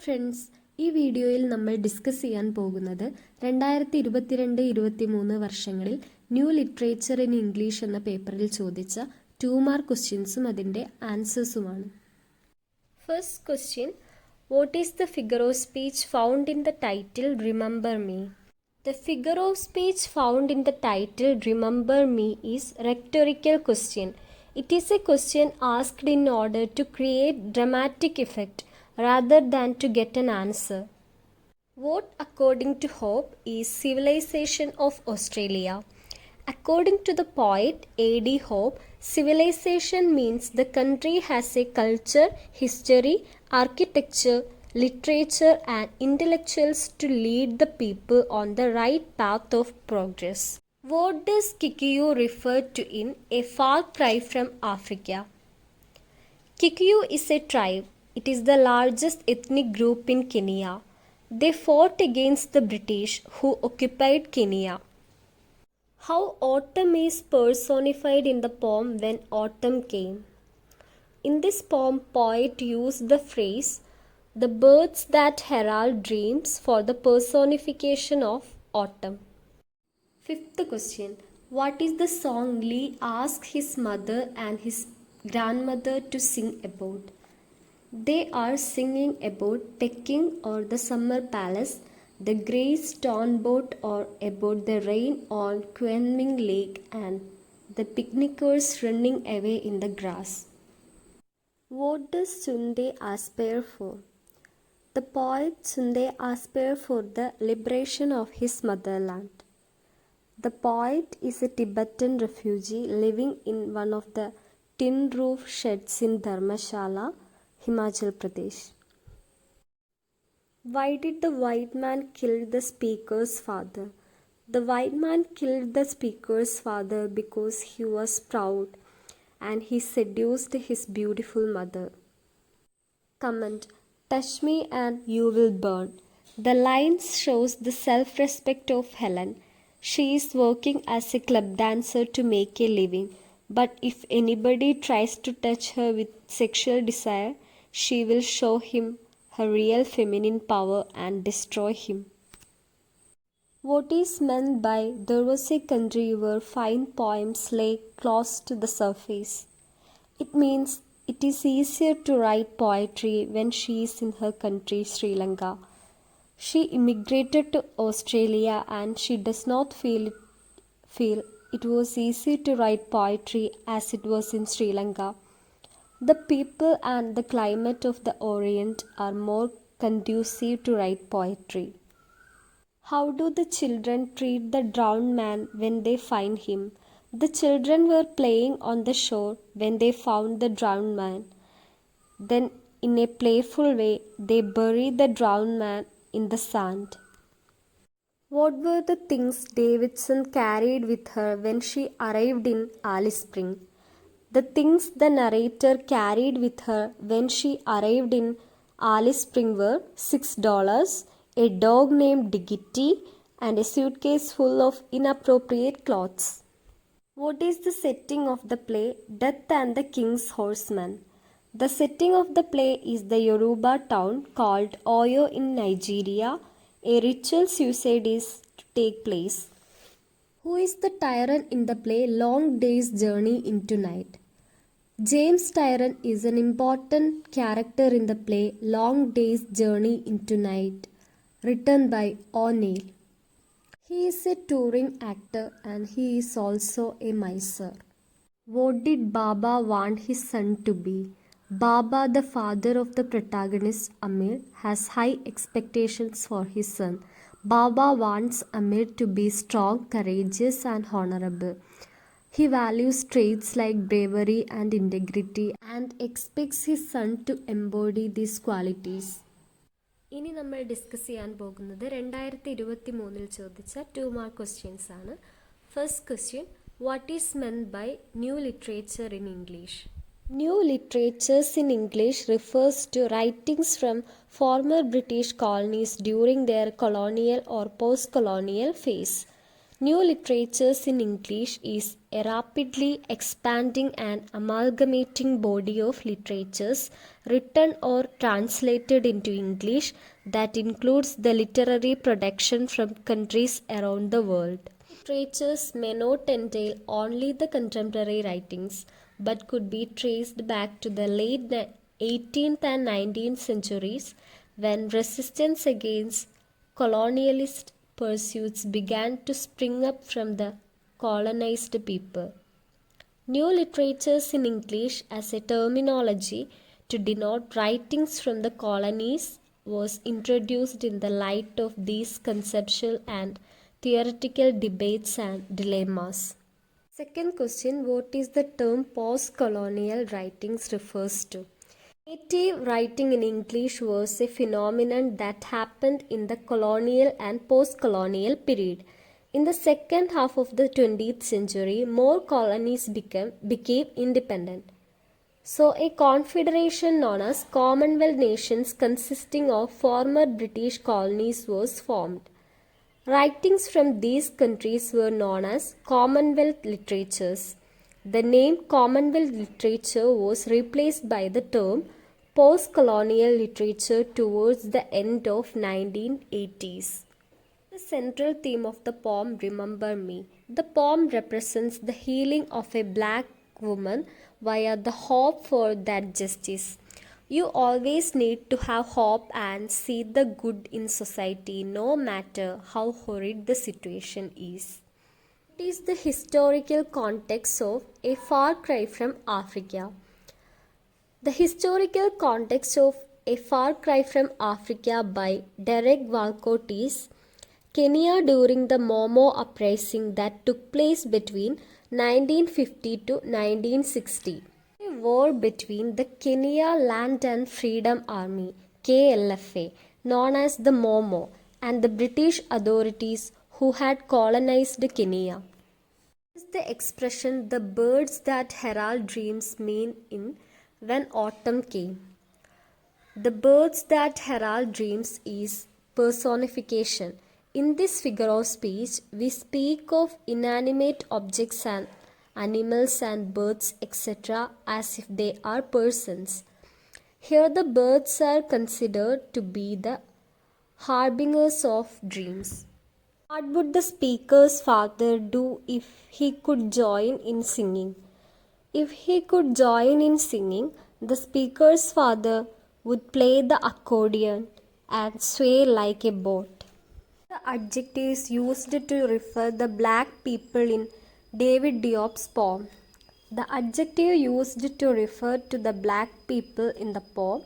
Friends, ഈ വീഡിയോയിൽ നമ്മൾ ഡിസ്കസ് ചെയ്യാൻ പോകുന്നത് 2022-23 വർഷങ്ങളിൽ ന്യൂ ലിറ്ററേച്ചർ ഇൻ ഇംഗ്ലീഷ് എന്ന പേപ്പറിൽ ചോദിച്ച 2 മാർക്ക് ക്വസ്റ്റ്യൻസും അതിൻ്റെ ആൻസേഴ്സുമാണ്. First question, what is the figure of speech found in the title remember me? The figure of speech found in the title Remember Me is rhetorical question. It is a question asked in order to create dramatic effect rather than to get an answer. What, according to Hope, is civilization of Australia? According to the poet A.D. Hope, civilization means the country has a culture, history, architecture, literature and intellectuals to lead the people on the right path of progress. What does Kikuyu refer to in A Far Cry from Africa? Kikuyu is a tribe. It is the largest ethnic group in Kenya. They fought against the British who occupied Kenya. How autumn is personified in the poem When Autumn Came? In this poem, poet used the phrase the birds that herald dreams for the personification of autumn. Fifth question, what is the song Lee asked his mother and his grandmother to sing about? They are singing about Peking or the summer palace, the grey stone boat, or about the rain on Kunming Lake and the picnickers running away in the grass. What does Sunde aspire for? The poet Sunde aspired for the liberation of his motherland. The poet is a Tibetan refugee living in one of the tin roof sheds in Dharmashala, Himachal Pradesh. Why did the white man kill the speaker's father? The white man killed the speaker's father because he was proud and he seduced his beautiful mother. Comment, touch me and you will burn. The lines shows the self-respect of Helen. She is working as a club dancer to make a living, but if anybody tries to touch her with sexual desire, she will show him her real feminine power and destroy him. What is meant by there was a country where fine poems lay close to the surface? It means it is easier to write poetry when she is in her country, Sri Lanka. She immigrated to Australia and she does not feel it was easy to write poetry as it was in Sri Lanka. The people and the climate of the Orient are more conducive to write poetry. How do the children treat the drowned man when they find him? The children were playing on the shore when they found the drowned man. Then, in a playful way, they buried the drowned man in the sand. What were the things Davidson carried with her when she arrived in Alice Spring? The things the narrator carried with her when she arrived in Alice Spring were $6, a dog named Diggity, and a suitcase full of inappropriate clothes. What is the setting of the play Death and the King's Horseman? The setting of the play is the Yoruba town called Oyo in Nigeria. A ritual suicide is to take place. Who is the tyrant in the play Long Day's Journey into Night? James Tyrone is an important character in the play Long Day's Journey into Night, written by O'Neill. He is a touring actor and he is also a miser. What did Baba want his son to be? Baba, the father of the protagonist Amir, has high expectations for his son. Baba wants Amir to be strong, courageous and honorable. He values traits like bravery and integrity and expects his son to embody these qualities. ഇനി നമ്മൾ discuss ചെയ്യാൻ പോകുന്നത് 2023 ചോദിച്ച 2 mark questions ആണ്. First question, what is meant by new literature in English? New literatures in English refers to writings from former British colonies during their colonial or post colonial phase. New literatures in English is a rapidly expanding and amalgamating body of literatures written or translated into English that includes the literary production from countries around the world. Literatures may not entail only the contemporary writings but could be traced back to the late 18th and 19th centuries when resistance against colonialist pursuits began to spring up from the colonized people. New literatures in English as a terminology to denote writings from the colonies was introduced in the light of these conceptual and theoretical debates and dilemmas. Second question, what is the term post-colonial writings refers to? Native writing in English was a phenomenon that happened in the colonial and post-colonial period. In the second half of the 20th century, more colonies became independent. So, a confederation known as Commonwealth nations consisting of former British colonies was formed. Writings from these countries were known as Commonwealth literatures. The name Commonwealth literature was replaced by the term post-colonial literature towards the end of 1980s. The central theme of the poem Remember Me. The poem represents the healing of a black woman via the hope for that justice. You always need to have hope and see the good in society no matter how horrid the situation is. It is the historical context of A Far Cry from Africa. The historical context of A Far Cry from Africa by Derek Walcott is Kenya during the Momo uprising that took place between 1950 to 1960. A war between the Kenya Land and Freedom Army KLFA, known as the Momo, and the British authorities who had colonized Kenya. This is the expression the birds that herald dreams mean in When Autumn Came. The birds that herald dreams is personification. In this figure of speech, we speak of inanimate objects and animals and birds, etc., as if they are persons. Here, the birds are considered to be the harbingers of dreams. What would the speaker's father do if he could join in singing? If he could join in singing, the speaker's father would play the accordion and sway like a boat. The adjectives used to refer the black people in David Diop's poem. The adjective used to refer to the black people in the poem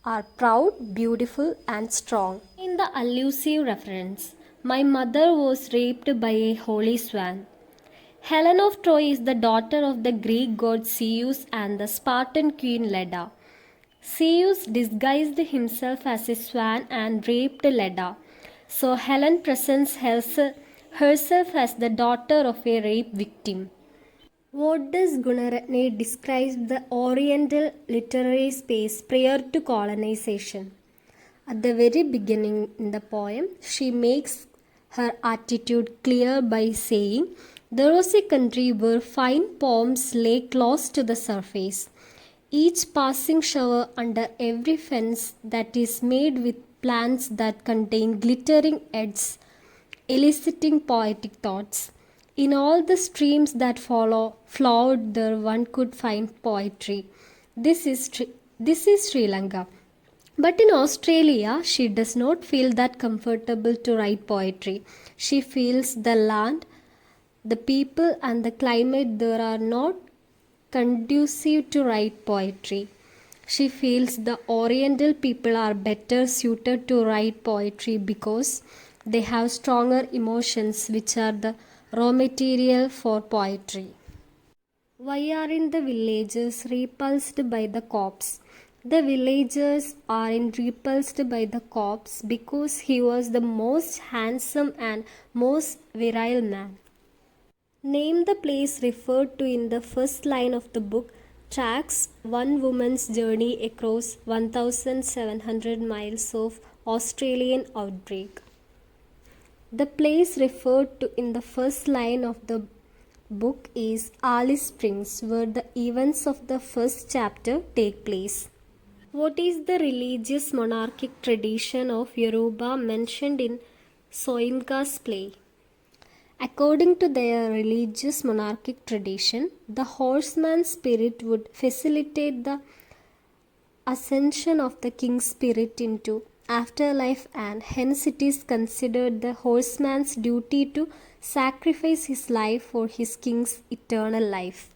are proud, beautiful, and strong. In the allusive reference, my mother was raped by a holy swan. Helen of Troy is the daughter of the Greek god Zeus and the Spartan queen Leda. Zeus disguised himself as a swan and raped Leda. So Helen presents herself as the daughter of a rape victim. What does Gunaratne describe the Oriental literary space prior to colonization? At the very beginning in the poem, she makes her attitude clear by saying, there was a country where fine poems lay close to the surface, each passing shower under every fence that is made with plants that contain glittering heads, eliciting poetic thoughts. In all the streams that flowed there one could find poetry. This is Sri Lanka. But in Australia, she does not feel that comfortable to write poetry. She feels the land, the people, and the climate there are not conducive to write poetry. She feels the Oriental people are better suited to write poetry because they have stronger emotions, which are the raw material for poetry. Why aren't the villagers repulsed by the corpse? The villagers aren't repulsed by the corpse because he was the most handsome and most virile man. Name the place referred to in the first line of the book tracks one woman's journey across 1,700 miles of Australian outback. The place referred to in the first line of the book is Alice Springs, where the events of the first chapter take place. What is the religious monarchic tradition of Yoruba mentioned in Soyinka's play? According to their religious monarchic tradition, the horseman spirit would facilitate the ascension of the king's spirit into afterlife, and hence it is considered the horseman's duty to sacrifice his life for his king's eternal life.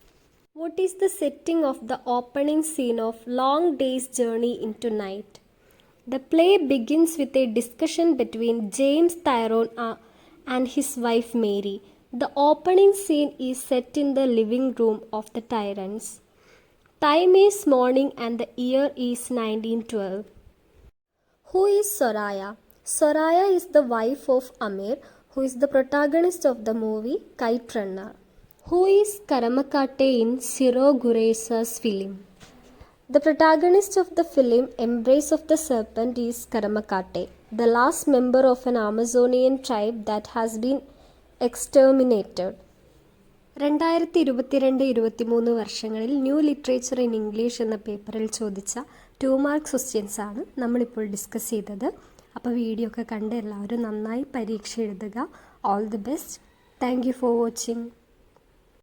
What is the setting of the opening scene of Long Day's Journey into Night? The play begins with a discussion between James Tyrone and his wife Mary. The opening scene is set in the living room of the Tyrants. Time is morning and the year is 1912. Who is Soraya? Soraya is the wife of Amir, who is the protagonist of the movie Kite Runner. Who is Karamakate in Siro Guresa's film? The protagonist of the film Embrace of the Serpent is Karamakate, the last member of an Amazonian tribe that has been exterminated. 2022-23 വർഷങ്ങളിൽ new literature in English എന്ന പേപ്പറിൽ ചോദിച്ച 2 mark questions ആണ് നമ്മളിപ്പോൾ discuss ചെയ്തത്. അപ്പോൾ video ഒക്കെ കണ്ട് എല്ലാവരും നന്നായി പരീക്ഷ എഴുതുക. All the best. Thank you for watching.